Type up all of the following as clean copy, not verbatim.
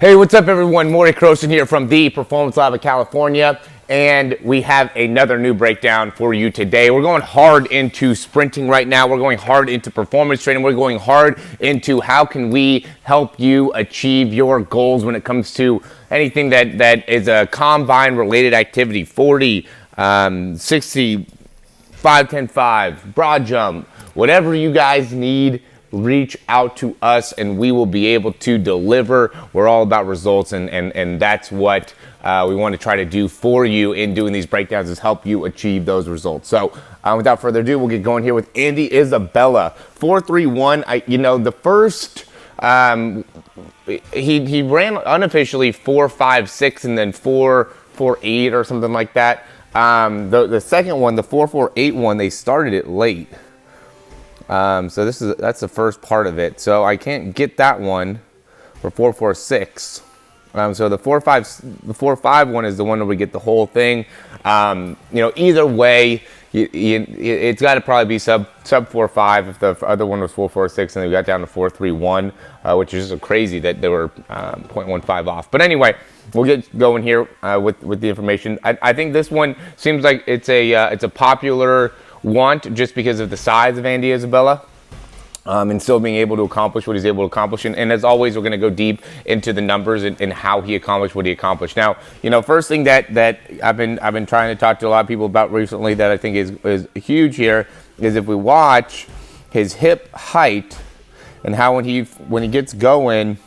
Hey, what's up everyone? Morey Croson here from the Performance Lab of California, and we have another new breakdown for you today. We're going hard into sprinting right now. We're going hard into performance training. We're going hard into how can we help you achieve your goals when it comes to anything that is a combine related activity, 40, 60, 5, 10, 5, broad jump, whatever you guys need. Reach out to us and we will be able to deliver. We're all about results, and that's what we want to try to do for you in doing these breakdowns, is help you achieve those results. So without further ado, we'll get going here with Isabella. 4.31. The first he ran unofficially 4.56 and then 4.48 or something like that. The second one, the 4.48 one, they started it late. So that's the first part of it. So I can't get that one for 4.46. So the 4.5 one is the one where we get the whole thing. Either way, it's got to probably be sub 4.5. If the other one was 4.46 and we got down to 4.31, which is just crazy that they were 0.15 off. But anyway, we'll get going here with the information. I think this one seems like it's a popular want just because of the size of Isabella, and still being able to accomplish what he's able to accomplish. And as always, we're going to go deep into the numbers and how he accomplished what he accomplished. Now, first thing that I've been trying to talk to a lot of people about recently that I think is huge here is if we watch his hip height and how when he gets going,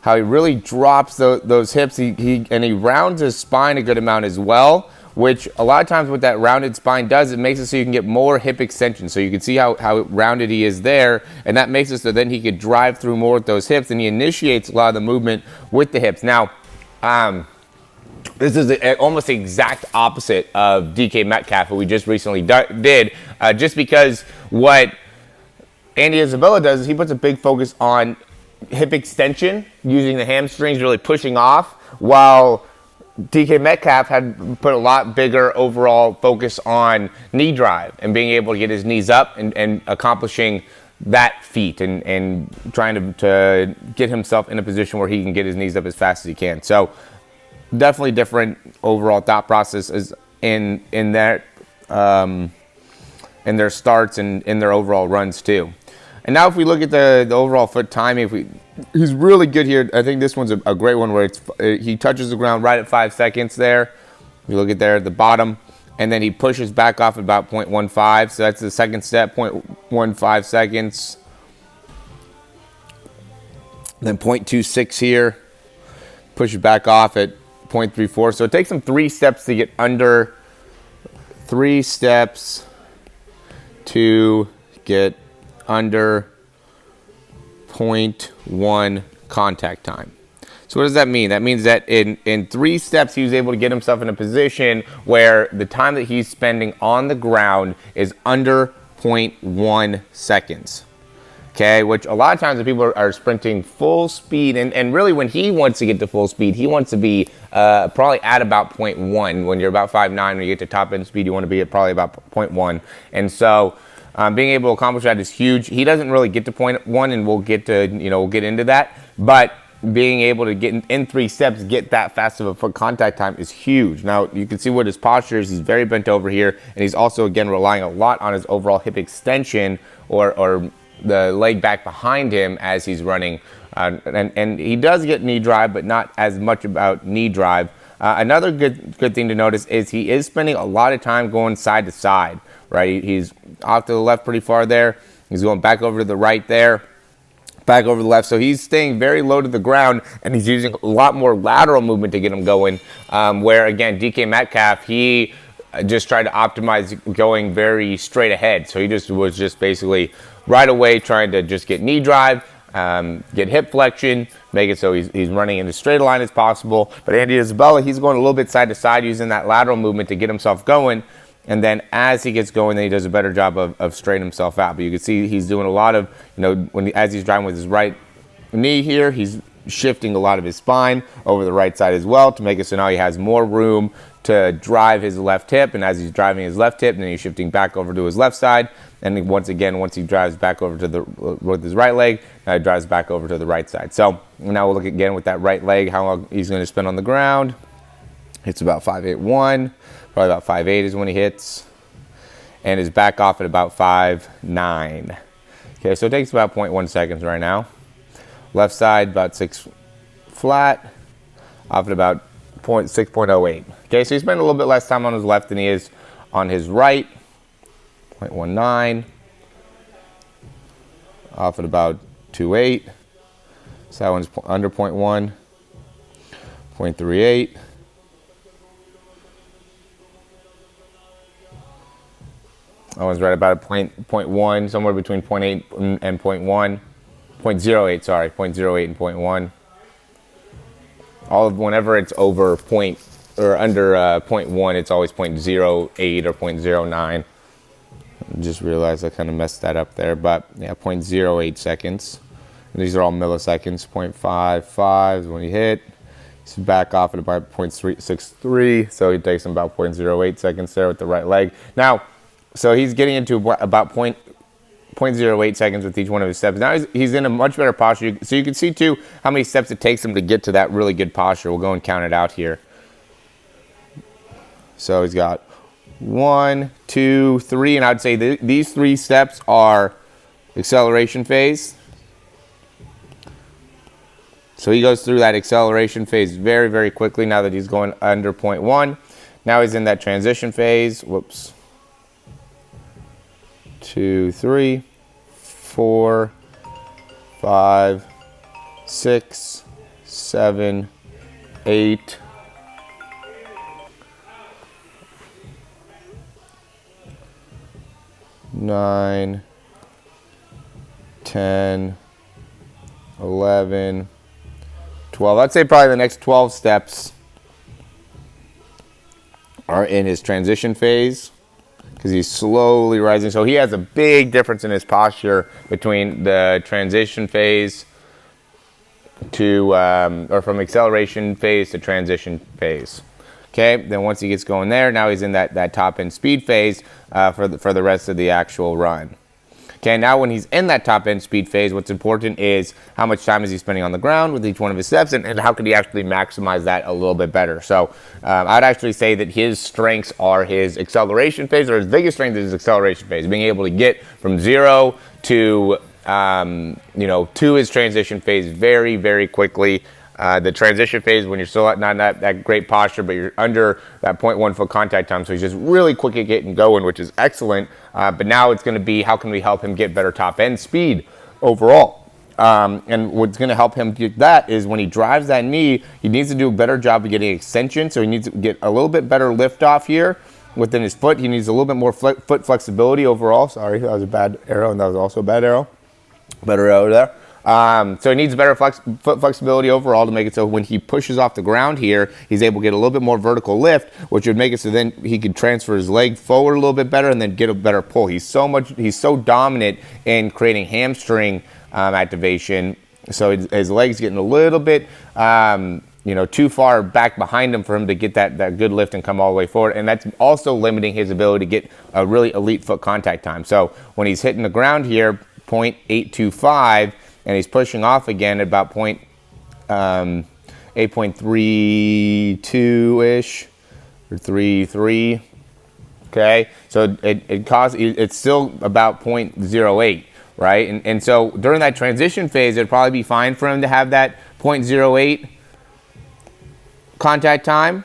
how he really drops those hips. He rounds his spine a good amount as well, which a lot of times what that rounded spine does, it makes it so you can get more hip extension. So you can see how rounded he is there, and that makes it so then he could drive through more with those hips, and he initiates a lot of the movement with the hips. Now, this is almost the exact opposite of DK Metcalf, who we just recently did, just because what Isabella does is he puts a big focus on hip extension, using the hamstrings, really pushing off, while DK Metcalf had put a lot bigger overall focus on knee drive and being able to get his knees up and accomplishing that feat and trying to get himself in a position where he can get his knees up as fast as he can. So definitely different overall thought process is in their starts and in their overall runs too. And now if we look at the overall foot timing, he's really good here. I think this one's a great one where he touches the ground right at 5 seconds there. You look at there at the bottom, and then he pushes back off at about 0.15. So that's the second step, 0.15 seconds. Then 0.26 here, pushes back off at 0.34. So it takes him 3 steps to get under, 3 steps to get under 0.1 contact time. So what does that mean? That means that in 3 steps, he was able to get himself in a position where the time that he's spending on the ground is under 0.1 seconds. Okay, which a lot of times when people are sprinting full speed, and really when he wants to get to full speed, he wants to be probably at about 0.1. When you're about 5'9", when you get to top end speed, you want to be at probably about 0.1. And so being able to accomplish that is huge. He doesn't really get to 0.1, and we'll get into that. But being able to get in 3 steps, get that fast of a foot contact time is huge. Now you can see what his posture is. He's very bent over here, and he's also again relying a lot on his overall hip extension or the leg back behind him as he's running. And he does get knee drive, but not as much about knee drive. Another good thing to notice is he is spending a lot of time going side to side. Right, he's off to the left pretty far there. He's going back over to the right there, back over to the left. So he's staying very low to the ground, and he's using a lot more lateral movement to get him going. Where again, DK Metcalf, he just tried to optimize going very straight ahead. So he was basically right away trying to just get knee drive, get hip flexion, make it so he's running in as straight a line as possible. But Isabella, he's going a little bit side to side using that lateral movement to get himself going. And then as he gets going, then he does a better job of straightening himself out. But you can see he's doing a lot of, as he's driving with his right knee here, he's shifting a lot of his spine over the right side as well to make it so now he has more room to drive his left hip. And as he's driving his left hip, then he's shifting back over to his left side. And then once he drives back over to with his right leg, now he drives back over to the right side. So now we'll look again with that right leg, how long he's going to spend on the ground. It's about 5.81, probably about 5.8 is when he hits. And his back off at about 5.9. Okay, so it takes about 0.1 seconds right now. Left side, about 6 flat, off at about 6.08. Okay, so he's spent a little bit less time on his left than he is on his right. 0.19, off at about 2.8. So that one's under 0.1, 0.38. That one's right about a 0.1, somewhere between 0.8 and 0.1. 0.08, sorry, 0.08 and 0.1. Whenever it's over under 0.1, it's always 0.08 or 0.09. Just realized I kind of messed that up there, but yeah, 0.08 seconds. And these are all milliseconds. 0.55 is when he hit. He's back off at about 0.63, so he takes him about 0.08 seconds there with the right leg. Now, so he's getting into about 0.08 seconds with each one of his steps. Now he's in a much better posture. So you can see too how many steps it takes him to get to that really good posture. We'll go and count it out here. So he's got 1, 2, 3, and I'd say these 3 steps are acceleration phase. So he goes through that acceleration phase very, very quickly now that he's going under 0.1. Now he's in that transition phase. Whoops. 2, 3, 4, 5, 6, 7, 8, 9, 10, 11, 12. I'd say probably the next 12 steps are in his transition phase, because he's slowly rising. So he has a big difference in his posture between the transition phase to, or from acceleration phase to transition phase. Okay, then once he gets going there, now he's in that top end speed phase for the rest of the actual run. Okay, now when he's in that top end speed phase, what's important is how much time is he spending on the ground with each one of his steps, and how could he actually maximize that a little bit better. So I'd actually say that his strengths are his acceleration phase, or his biggest strength is his acceleration phase, being able to get from 0 to to his transition phase very, very quickly. The transition phase, when you're still not at that great posture, but you're under that 0.1 foot contact time, so he's just really quick at getting going, which is excellent. But now it's going to be, how can we help him get better top end speed overall? And what's going to help him get that is when he drives that knee, he needs to do a better job of getting extension. So he needs to get a little bit better lift off here within his foot. He needs a little bit more foot flexibility overall. Sorry, that was a bad arrow, and that was also a bad arrow. Better arrow there. So he needs better foot flexibility overall to make it so when he pushes off the ground here, he's able to get a little bit more vertical lift, which would make it so then he could transfer his leg forward a little bit better and then get a better pull. He's so dominant in creating hamstring activation. So his legs getting a little bit too far back behind him for him to get that good lift and come all the way forward. And that's also limiting his ability to get a really elite foot contact time. So when he's hitting the ground here, 0.825, and he's pushing off again at about 8.32-ish or 3.3. Okay, so it's still about 0.08, right? And so during that transition phase, it'd probably be fine for him to have that 0.08 contact time.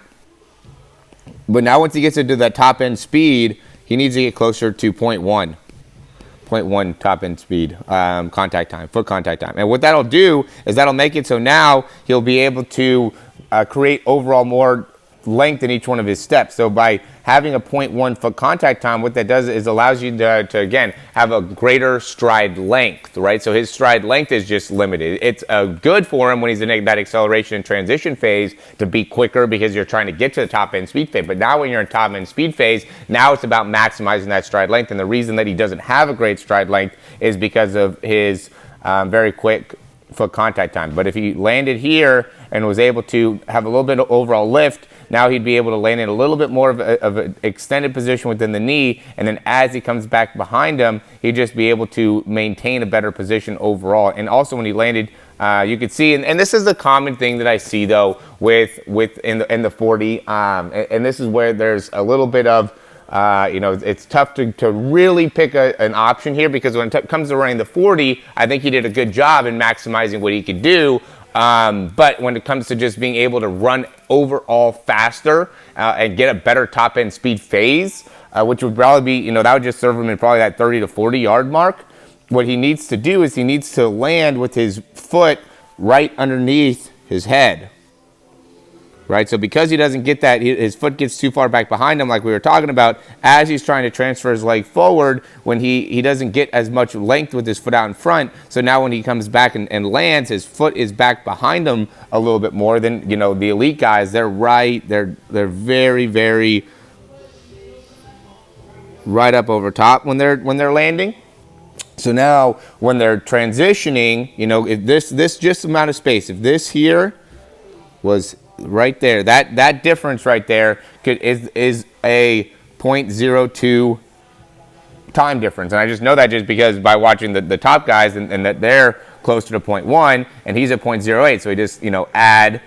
But now once he gets into that top end speed, he needs to get closer to 0.1 top end speed contact time, foot contact time. And what that'll do is that'll make it so now he'll be able to create overall more length in each one of his steps. So by having a 0.1 foot contact time, what that does is allows you to again have a greater stride length, right? So his stride length is just limited. It's good for him when he's in that acceleration and transition phase to be quicker because you're trying to get to the top end speed phase. But now when you're in top end speed phase, now it's about maximizing that stride length. And the reason that he doesn't have a great stride length is because of his very quick foot contact time. But if he landed here and was able to have a little bit of overall lift, now he'd be able to land in a little bit more of an extended position within the knee, and then as he comes back behind him, he'd just be able to maintain a better position overall. And also when he landed, you could see, and this is the common thing that I see though with in the 40, and this is where there's a little bit of, it's tough to really pick an option here, because when it comes to running the 40, I think he did a good job in maximizing what he could do. But when it comes to just being able to run overall faster and get a better top end speed phase, which would probably be, that would just serve him in probably that 30 to 40 yard mark. What he needs to do is he needs to land with his foot right underneath his head. Right, so because he doesn't get that, his foot gets too far back behind him, like we were talking about, as he's trying to transfer his leg forward, when he doesn't get as much length with his foot out in front. So now when he comes back and lands, his foot is back behind him a little bit more than, the elite guys. They're very, very right up over top when they're landing. So now when they're transitioning, if this just amount of space, if this here was right there, that difference right there is a 0.02 time difference. And I just know that just because by watching the top guys and that they're closer to 0.1 and he's at 0.08. So we just, add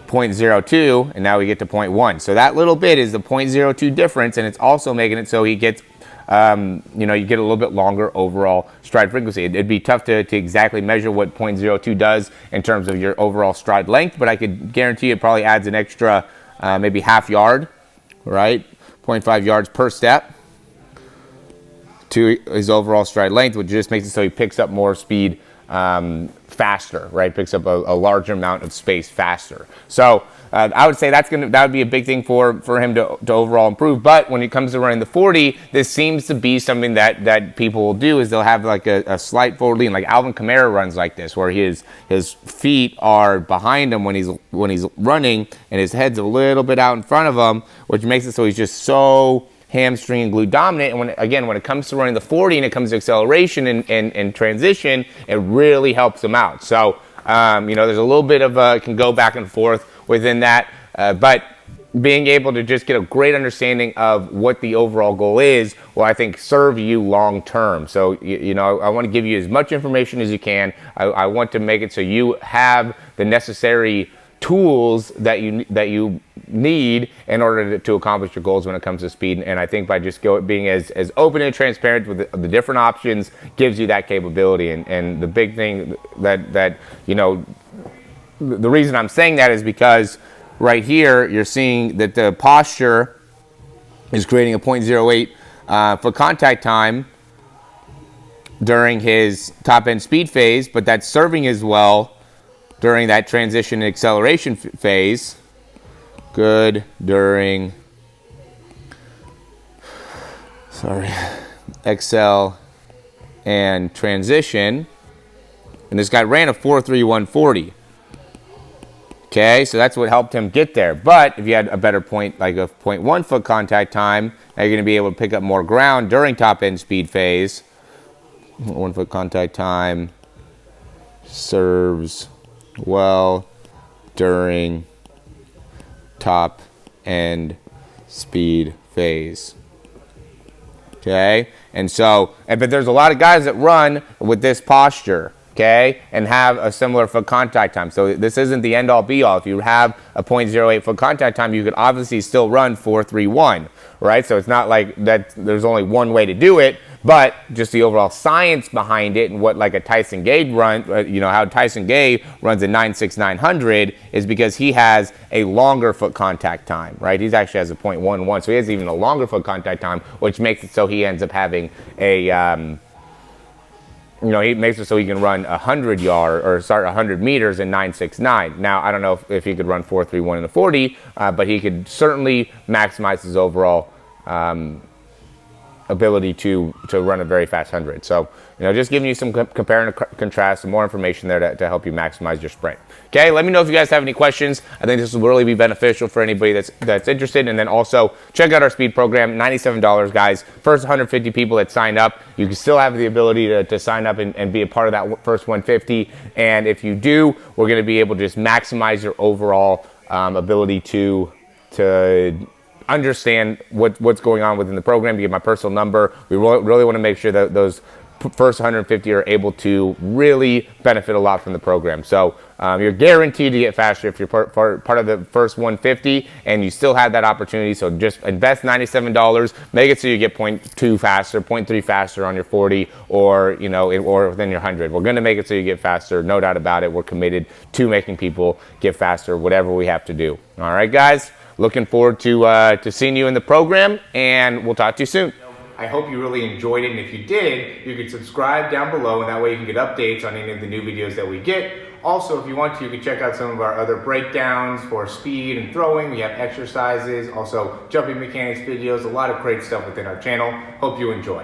0.02 and now we get to 0.1. So that little bit is the 0.02 difference, and it's also making it so he gets, you get a little bit longer overall stride frequency. It'd be tough to exactly measure what 0.02 does in terms of your overall stride length, but I could guarantee it probably adds an extra maybe half yard, right? 0.5 yards per step to his overall stride length, which just makes it so he picks up more speed faster, right? Picks up a larger amount of space faster. So I would say that would be a big thing for him to overall improve. But when it comes to running the 40, this seems to be something that people will do, is they'll have like a slight forward lean. Like Alvin Kamara runs like this, where his feet are behind him when he's running, and his head's a little bit out in front of him, which makes it so he's just so hamstring and glute dominant. And when it comes to running the 40 and it comes to acceleration and transition, it really helps him out. So there's a little bit of can go back and forth within that, but being able to just get a great understanding of what the overall goal is will, I think, serve you long term. So I want to give you as much information as you can. I want to make it so you have the necessary tools that you need in order to accomplish your goals when it comes to speed. And I think by just being as open and transparent with the different options gives you that capability. And the big thing that the reason I'm saying that is because right here you're seeing that the posture is creating a 0.08 foot contact time during his top end speed phase, but that's serving as well during that transition and acceleration phase. Good during, excel and transition. And this guy ran a 4.3140. Okay, so that's what helped him get there. But if you had a better point, like a 0.1 foot contact time, now you're going to be able to pick up more ground during top end speed phase. 1 foot contact time serves well during top end speed phase. Okay, and so, but there's a lot of guys that run with this posture, okay, and have a similar foot contact time. So this isn't the end all be all. If you have a 0.08 foot contact time, you could obviously still run 4.31, right? So it's not like that there's only one way to do it, but just the overall science behind it and what like a Tyson Gay run, how Tyson Gay runs a 9.6900 is because he has a longer foot contact time, right? He actually has a 0.11, so he has even a longer foot contact time, which makes it so he ends up having a, he makes it so he can run 100 meters in 9.69. Now, I don't know if he could run 4.31 in the 40, but he could certainly maximize his overall ability to run a very fast 100. So, just giving you some compare and contrast, some more information there to help you maximize your sprint. Okay, let me know if you guys have any questions. I think this will really be beneficial for anybody that's interested. And then also check out our speed program, $97, guys. First 150 people that sign up, you can still have the ability to sign up and be a part of that first 150. And if you do, we're going to be able to just maximize your overall ability to understand what's going on within the program. You get my personal number. We really want to make sure that those first 150 are able to really benefit a lot from the program. So you're guaranteed to get faster if you're part of the first 150, and you still have that opportunity. So just invest $97, make it so you get 0.2 faster, 0.3 faster on your 40, or or within your 100. We're going to make it so you get faster, no doubt about it. We're committed to making people get faster, whatever we have to do. All right, guys. Looking forward to seeing you in the program, and we'll talk to you soon. I hope you really enjoyed it, and if you did, you can subscribe down below, and that way you can get updates on any of the new videos that we get. Also, if you want to, you can check out some of our other breakdowns for speed and throwing. We have exercises, also jumping mechanics videos, a lot of great stuff within our channel. Hope you enjoy.